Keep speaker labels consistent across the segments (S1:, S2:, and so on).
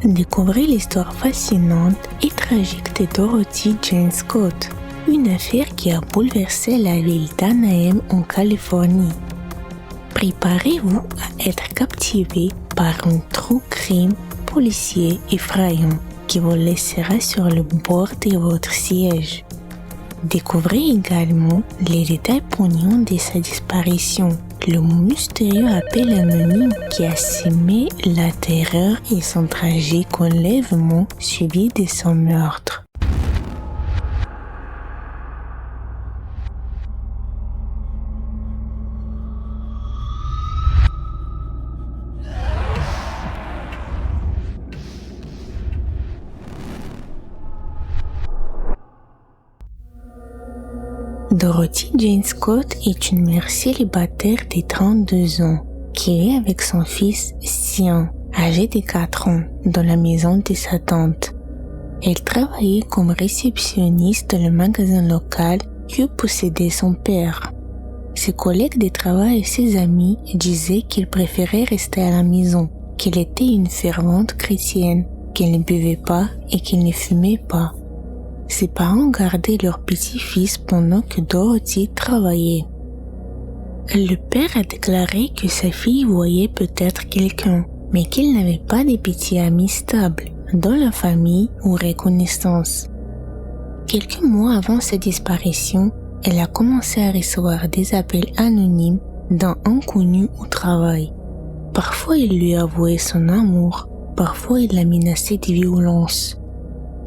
S1: Découvrez l'histoire fascinante et tragique de Dorothy Jane Scott, une affaire qui a bouleversé la ville d'Anaheim en Californie. Préparez-vous à être captivé par un true crime policier effrayant qui vous laissera sur le bord de votre siège. Découvrez également les détails poignants de sa disparition, le mystérieux appel anonyme qui a semé la terreur et son tragique enlèvement suivi de son meurtre. Dorothy Jane Scott est une mère célibataire de 32 ans qui vit avec son fils Sean, âgé de 4 ans, dans la maison de sa tante. Elle travaillait comme réceptionniste dans le magasin local que possédait son père. Ses collègues de travail et ses amis disaient qu'il préférait rester à la maison, qu'il était une fervente chrétienne, qu'il ne buvait pas et qu'il ne fumait pas. Ses parents gardaient leur petit-fils pendant que Dorothy travaillait. Le père a déclaré que sa fille voyait peut-être quelqu'un, mais qu'il n'avait pas de petits amis stables, dans la famille ou reconnaissance. Quelques mois avant sa disparition, elle a commencé à recevoir des appels anonymes d'un inconnu au travail. Parfois il lui avouait son amour, parfois il la menaçait de violence.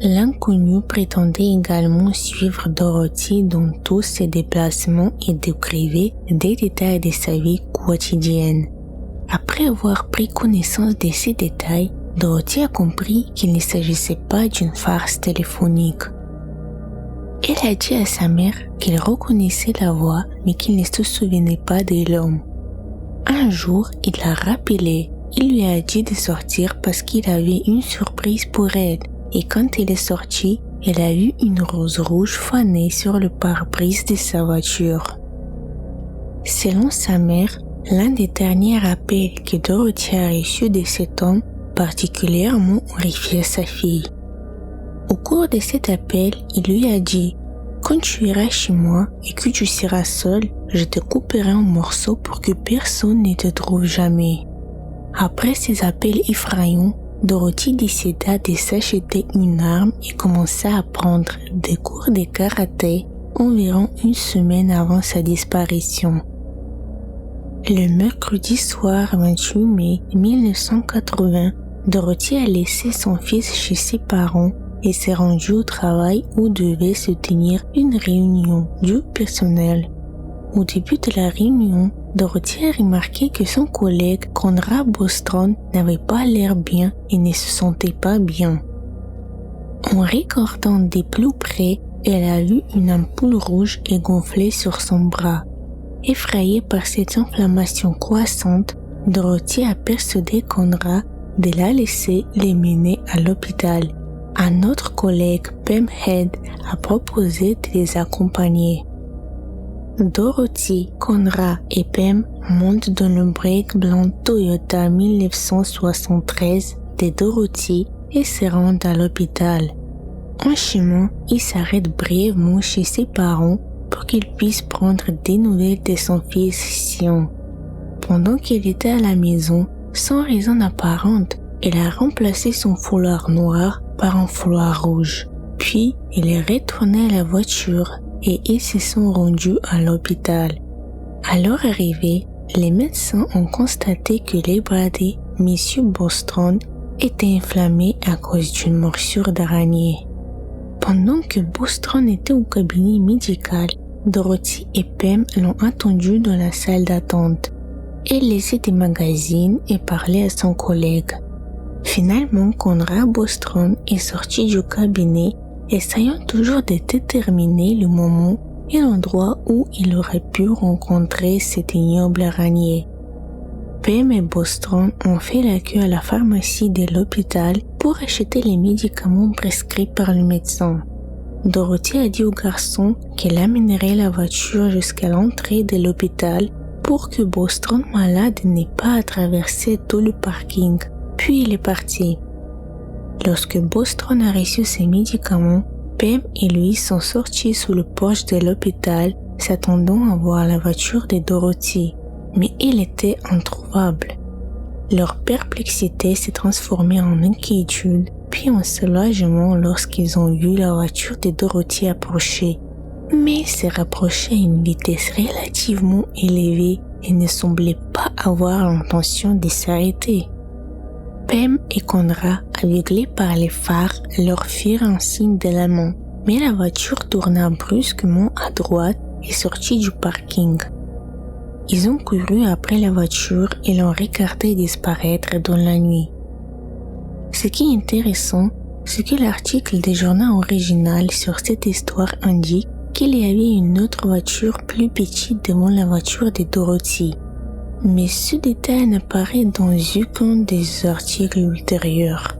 S1: L'inconnu prétendait également suivre Dorothy dans tous ses déplacements et décrivait des détails de sa vie quotidienne. Après avoir pris connaissance de ces détails, Dorothy a compris qu'il ne s'agissait pas d'une farce téléphonique. Elle a dit à sa mère qu'elle reconnaissait la voix mais qu'il ne se souvenait pas de l'homme. Un jour, il l'a rappelé. Il lui a dit de sortir parce qu'il avait une surprise pour elle. Et quand elle est sortie, elle a vu une rose rouge fanée sur le pare-brise de sa voiture. Selon sa mère, l'un des derniers rappels que Dorothy a reçus de cet homme particulièrement horrifiait sa fille. Au cours de cet appel, il lui a dit « Quand tu iras chez moi et que tu seras seul, je te couperai en morceaux pour que personne ne te trouve jamais. » Après ces appels effrayants, Dorothy décida de s'acheter une arme et commença à prendre des cours de karaté environ une semaine avant sa disparition. Le mercredi soir 28 mai 1980, Dorothy a laissé son fils chez ses parents et s'est rendue au travail où devait se tenir une réunion du personnel. Au début de la réunion, Dorothy a remarqué que son collègue Conrad Bostrom n'avait pas l'air bien et ne se sentait pas bien. En regardant de plus près, elle a vu une ampoule rouge et gonflée sur son bras. Effrayée par cette inflammation croissante, Dorothy a persuadé Conrad de la laisser les mener à l'hôpital. Un autre collègue, Pam Head, a proposé de les accompagner. Dorothy, Conrad et Pam montent dans le break blanc Toyota 1973 de Dorothy et se rendent à l'hôpital. En chemin, ils s'arrêtent brièvement chez ses parents pour qu'ils puissent prendre des nouvelles de son fils Sean. Pendant qu'il était à la maison, sans raison apparente, elle a remplacé son foulard noir par un foulard rouge. Puis, elle est retournée à la voiture et ils se sont rendus à l'hôpital. À leur arrivée, les médecins ont constaté que les bras de M. Bostrom étaient inflammés à cause d'une morsure d'araignée. Pendant que Bostrom était au cabinet médical, Dorothy et Pam l'ont attendu dans la salle d'attente. Elle lisait des magazines et parlait à son collègue. Finalement, Conrad Bostrom est sorti du cabinet, essayant toujours de déterminer le moment et l'endroit où il aurait pu rencontrer cette ignoble araignée. Pam et Bostrom ont fait la queue à la pharmacie de l'hôpital pour acheter les médicaments prescrits par le médecin. Dorothy a dit au garçon qu'elle amènerait la voiture jusqu'à l'entrée de l'hôpital pour que Bostrom malade n'ait pas à traverser tout le parking. Puis il est parti. Lorsque Bostrom a reçu ses médicaments, Pam et lui sont sortis sous le porche de l'hôpital, s'attendant à voir la voiture de Dorothy, mais elle était introuvable. Leur perplexité s'est transformée en inquiétude, puis en soulagement lorsqu'ils ont vu la voiture de Dorothy approcher. Mais s'est rapprochée à une vitesse relativement élevée et ne semblait pas avoir l'intention de s'arrêter. Pam et Conrad, aveuglés par les phares, leur firent un signe de la main, mais la voiture tourna brusquement à droite et sortit du parking. Ils ont couru après la voiture et l'ont regardée disparaître dans la nuit. Ce qui est intéressant, c'est que l'article du journal original sur cette histoire indique qu'il y avait une autre voiture plus petite devant la voiture de Dorothy. Mais ce détail n'apparaît dans aucun des articles ultérieurs.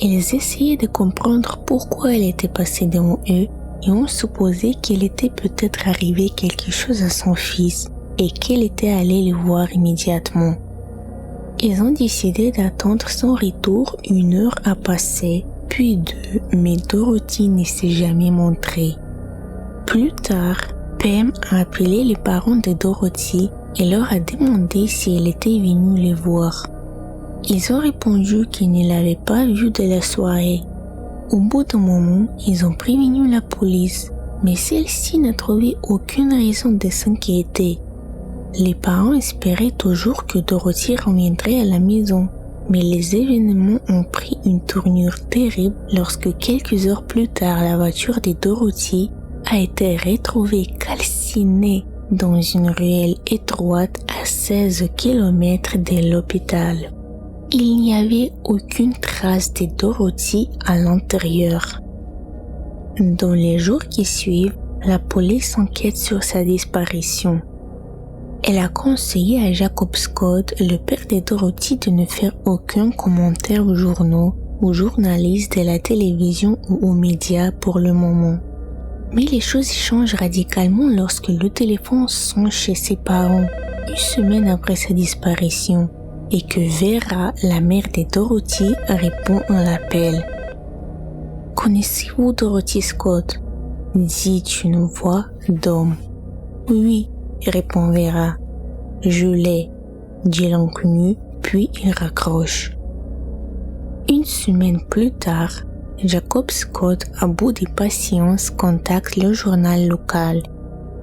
S1: Ils essayaient de comprendre pourquoi elle était passée devant eux et ont supposé qu'il était peut-être arrivé quelque chose à son fils et qu'elle était allée le voir immédiatement. Ils ont décidé d'attendre son retour 1 heure à passer, puis 2, mais Dorothy ne s'est jamais montrée. Plus tard, Pam a appelé les parents de Dorothy et leur a demandé si elle était venue les voir. Ils ont répondu qu'ils ne l'avaient pas vue de la soirée. Au bout d'un moment, ils ont prévenu la police, mais celle-ci n'a trouvé aucune raison de s'inquiéter. Les parents espéraient toujours que Dorothy reviendrait à la maison, mais les événements ont pris une tournure terrible lorsque quelques heures plus tard la voiture de Dorothy a été retrouvée calcinée dans une ruelle étroite à 16 km de l'hôpital. Il n'y avait aucune trace de Dorothy à l'intérieur. Dans les jours qui suivent, la police enquête sur sa disparition. Elle a conseillé à Jacob Scott, le père de Dorothy, de ne faire aucun commentaire aux journaux, aux journalistes de la télévision ou aux médias pour le moment. Mais les choses changent radicalement lorsque le téléphone sonne chez ses parents, 1 semaine après sa disparition, et que Vera, la mère de Dorothy, répond à l'appel. « Connaissez-vous Dorothy Scott ?» dit une voix d'homme. « Oui », répond Vera. « Je l'ai », dit l'inconnu, puis il raccroche. 1 semaine plus tard, Jacob Scott, à bout de patience, contacte le journal local.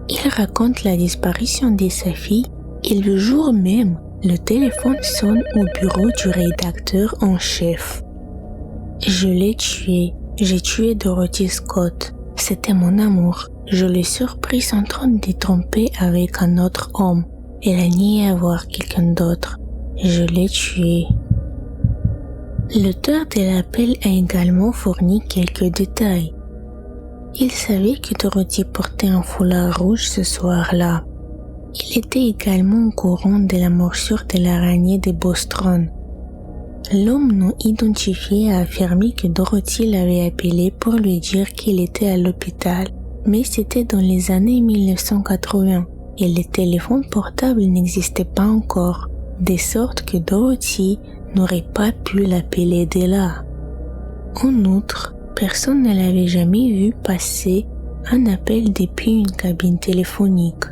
S1: Il raconte la disparition de sa fille et le jour même, le téléphone sonne au bureau du rédacteur en chef. « Je l'ai tuée, j'ai tué Dorothy Scott. C'était mon amour. Je l'ai surprise en train de tromper avec un autre homme. Elle a nié avoir quelqu'un d'autre. Je l'ai tuée. » L'auteur de l'appel a également fourni quelques détails. Il savait que Dorothy portait un foulard rouge ce soir-là. Il était également au courant de la morsure de l'araignée de Bostrom. L'homme non identifié a affirmé que Dorothy l'avait appelé pour lui dire qu'il était à l'hôpital, mais c'était dans les années 1980 et les téléphones portables n'existaient pas encore, de sorte que Dorothy n'aurait pas pu l'appeler de là. En outre, personne ne l'avait jamais vu passer un appel depuis une cabine téléphonique.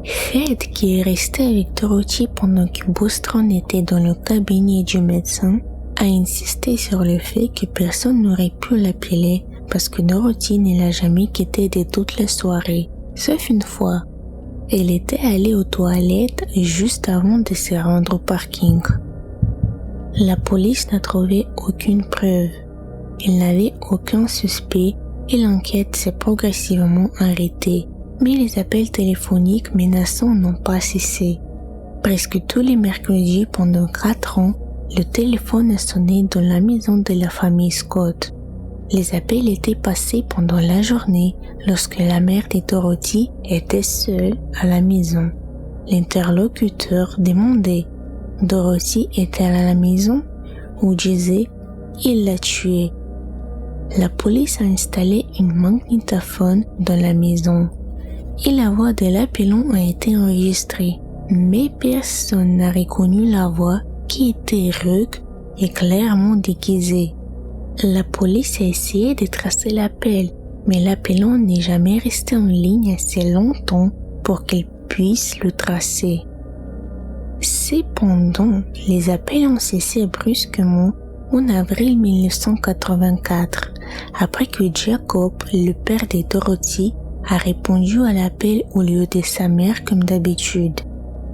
S1: Fred, qui est resté avec Dorothy pendant que Bostrom était dans le cabinet du médecin, a insisté sur le fait que personne n'aurait pu l'appeler parce que Dorothy ne l'a jamais quitté de toute la soirée, sauf une fois. Elle était allée aux toilettes juste avant de se rendre au parking. La police n'a trouvé aucune preuve. Il n'avait aucun suspect et l'enquête s'est progressivement arrêtée. Mais les appels téléphoniques menaçants n'ont pas cessé. Presque tous les mercredis pendant 4 ans, le téléphone a sonné dans la maison de la famille Scott. Les appels étaient passés pendant la journée lorsque la mère de Dorothy était seule à la maison. L'interlocuteur demandait « Dorothy est-elle à la maison ?» ou disait « Il l'a tuée ». La police a installé un magnétophone dans la maison et la voix de l'appelant a été enregistrée, mais personne n'a reconnu la voix qui était rauque est clairement déguisé. La police a essayé de tracer l'appel, mais l'appelant n'est jamais resté en ligne assez longtemps pour qu'il puisse le tracer. Cependant, les appels ont cessé brusquement en avril 1984, après que Jacob, le père de Dorothy, a répondu à l'appel au lieu de sa mère comme d'habitude.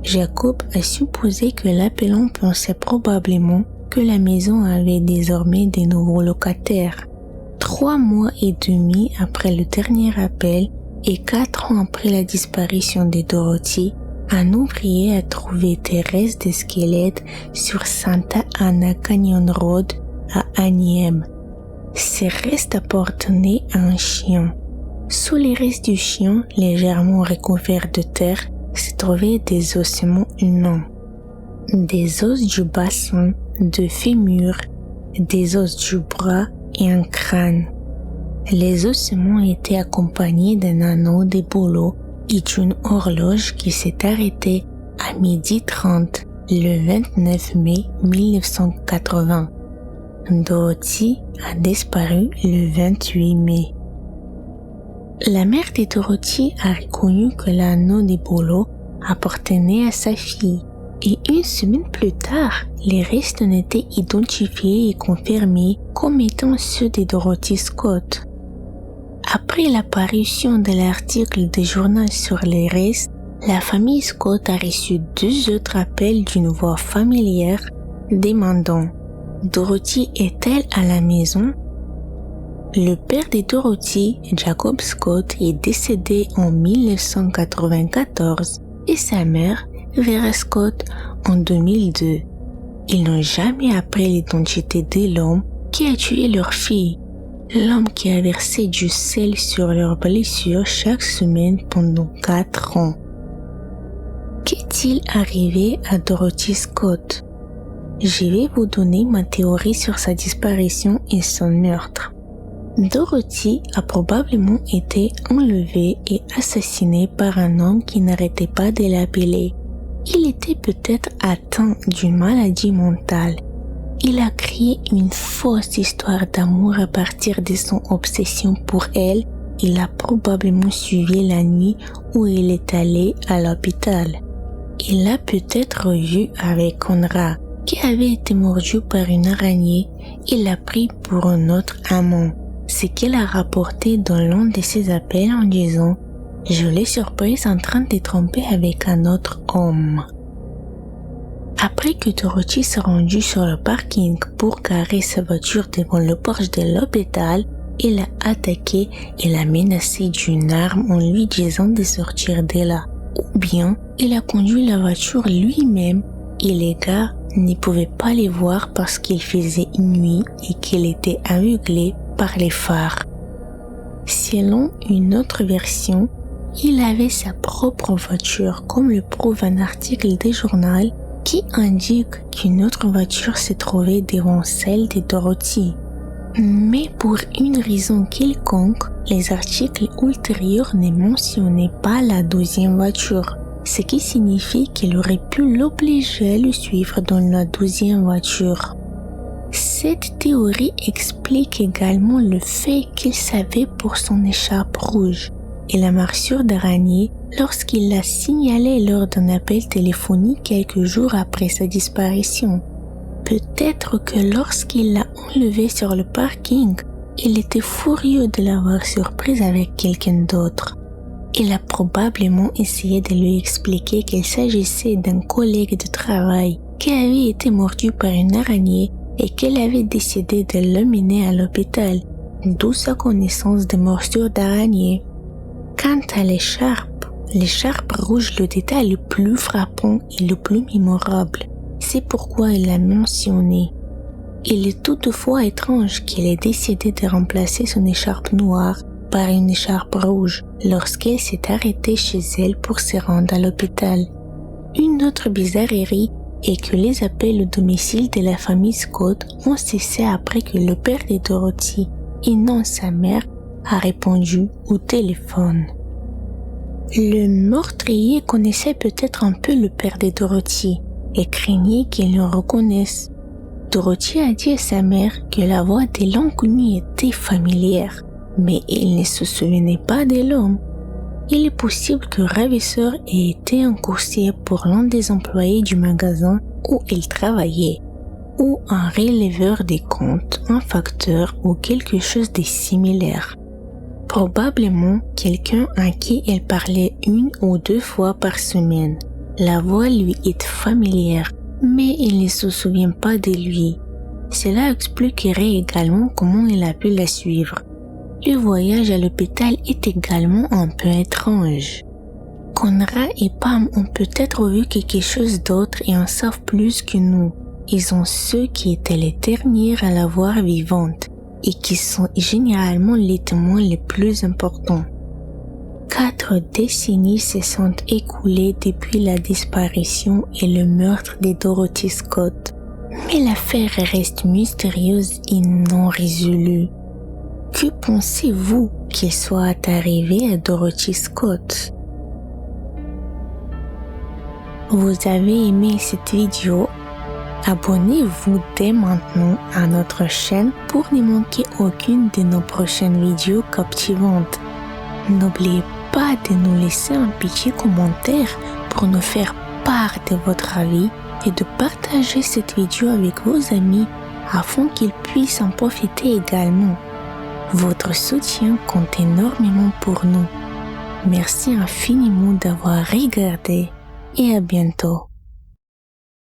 S1: Jacob a supposé que l'appelant pensait probablement que la maison avait désormais de nouveaux locataires. 3 mois et demi après le dernier appel et 4 ans après la disparition de Dorothy, un ouvrier a trouvé des restes de squelettes sur Santa Ana Canyon Road à Anaheim. Ces restes appartenaient à un chien. Sous les restes du chien, légèrement recouverts de terre, se trouvaient des ossements humains. Des os du bassin, de fémur, des os du bras et un crâne. Les ossements étaient accompagnés d'un anneau de bouleau et d'une horloge qui s'est arrêtée à 12h30 le 29 mai 1980. Dorothy a disparu le 28 mai. La mère de Dorothy a reconnu que l'anneau de bouleau appartenait à sa fille et 1 semaine plus tard, les restes ont été identifiés et confirmés comme étant ceux de Dorothy Scott. Après l'apparition de l'article du journal sur les restes, la famille Scott a reçu 2 autres appels d'une voix familière demandant « Dorothy est-elle à la maison ?» Le père de Dorothy, Jacob Scott, est décédé en 1994 et sa mère, Vera Scott, en 2002. Ils n'ont jamais appris l'identité de l'homme qui a tué leur fille, l'homme qui a versé du sel sur leurs blessures chaque semaine pendant 4 ans. Qu'est-il arrivé à Dorothy Scott? Je vais vous donner ma théorie sur sa disparition et son meurtre. Dorothy a probablement été enlevée et assassinée par un homme qui n'arrêtait pas de l'appeler. Il était peut-être atteint d'une maladie mentale. Il a créé une fausse histoire d'amour à partir de son obsession pour elle. Il a probablement suivi la nuit où il est allé à l'hôpital. Il l'a peut-être revu avec Conrad, qui avait été mordu par une araignée. Il l'a pris pour un autre amant. Ce qu'elle a rapporté dans l'un de ses appels en disant « Je l'ai surprise en train de tromper avec un autre homme ». Après que Dorothy s'est rendue sur le parking pour garer sa voiture devant le porche de l'hôpital, il l'a attaqué et l'a menacé d'une arme en lui disant de sortir de là. Ou bien, il a conduit la voiture lui-même et les gars ne pouvaient pas les voir parce qu'il faisait nuit et qu'il était aveuglé par les phares. Selon une autre version, il avait sa propre voiture, comme le prouve un article du journal qui indique qu'une autre voiture s'est trouvée devant celle de Dorothy. Mais pour une raison quelconque, les articles ultérieurs ne mentionnaient pas la 2e voiture, ce qui signifie qu'il aurait pu l'obliger à le suivre dans la 2e voiture. Cette théorie explique également le fait qu'il savait pour son écharpe rouge et la morsure d'araignée lorsqu'il l'a signalé lors d'un appel téléphonique quelques jours après sa disparition. Peut-être que lorsqu'il l'a enlevé sur le parking, il était furieux de l'avoir surprise avec quelqu'un d'autre. Il a probablement essayé de lui expliquer qu'il s'agissait d'un collègue de travail qui avait été mordu par une araignée et qu'elle avait décidé de l'emmener à l'hôpital, d'où sa connaissance des morsures d'araignée. Quant à l'écharpe rouge, le détail le plus frappant et le plus mémorable. C'est pourquoi il l'a mentionné. Il est toutefois étrange qu'il ait décidé de remplacer son écharpe noire par une écharpe rouge lorsqu'elle s'est arrêtée chez elle pour se rendre à l'hôpital. Une autre bizarrerie est que les appels au domicile de la famille Scott ont cessé après que le père de Dorothy, et non sa mère, a répondu au téléphone. Le meurtrier connaissait peut-être un peu le père de Dorothy et craignait qu'il le reconnaisse. Dorothy a dit à sa mère que la voix de l'inconnu était familière, mais elle ne se souvenait pas de l'homme. Il est possible que Ravisseur ait été un coursier pour l'un des employés du magasin où il travaillait, ou un releveur des comptes, un facteur ou quelque chose de similaire. Probablement quelqu'un à qui elle parlait 1 ou 2 fois par semaine. La voix lui est familière, mais il ne se souvient pas de lui. Cela expliquerait également comment il a pu la suivre. Le voyage à l'hôpital est également un peu étrange. Conrad et Pam ont peut-être vu quelque chose d'autre et en savent plus que nous. Ils ont ceux qui étaient les derniers à la voir vivante et qui sont généralement les témoins les plus importants. 4 décennies se sont écoulées depuis la disparition et le meurtre de Dorothy Scott, mais l'affaire reste mystérieuse et non résolue. Que pensez-vous qu'il soit arrivé à Dorothy Scott? Vous avez aimé cette vidéo? Abonnez-vous dès maintenant à notre chaîne pour ne manquer aucune de nos prochaines vidéos captivantes. N'oubliez pas de nous laisser un petit commentaire pour nous faire part de votre avis et de partager cette vidéo avec vos amis afin qu'ils puissent en profiter également. Votre soutien compte énormément pour nous. Merci infiniment d'avoir regardé et à bientôt.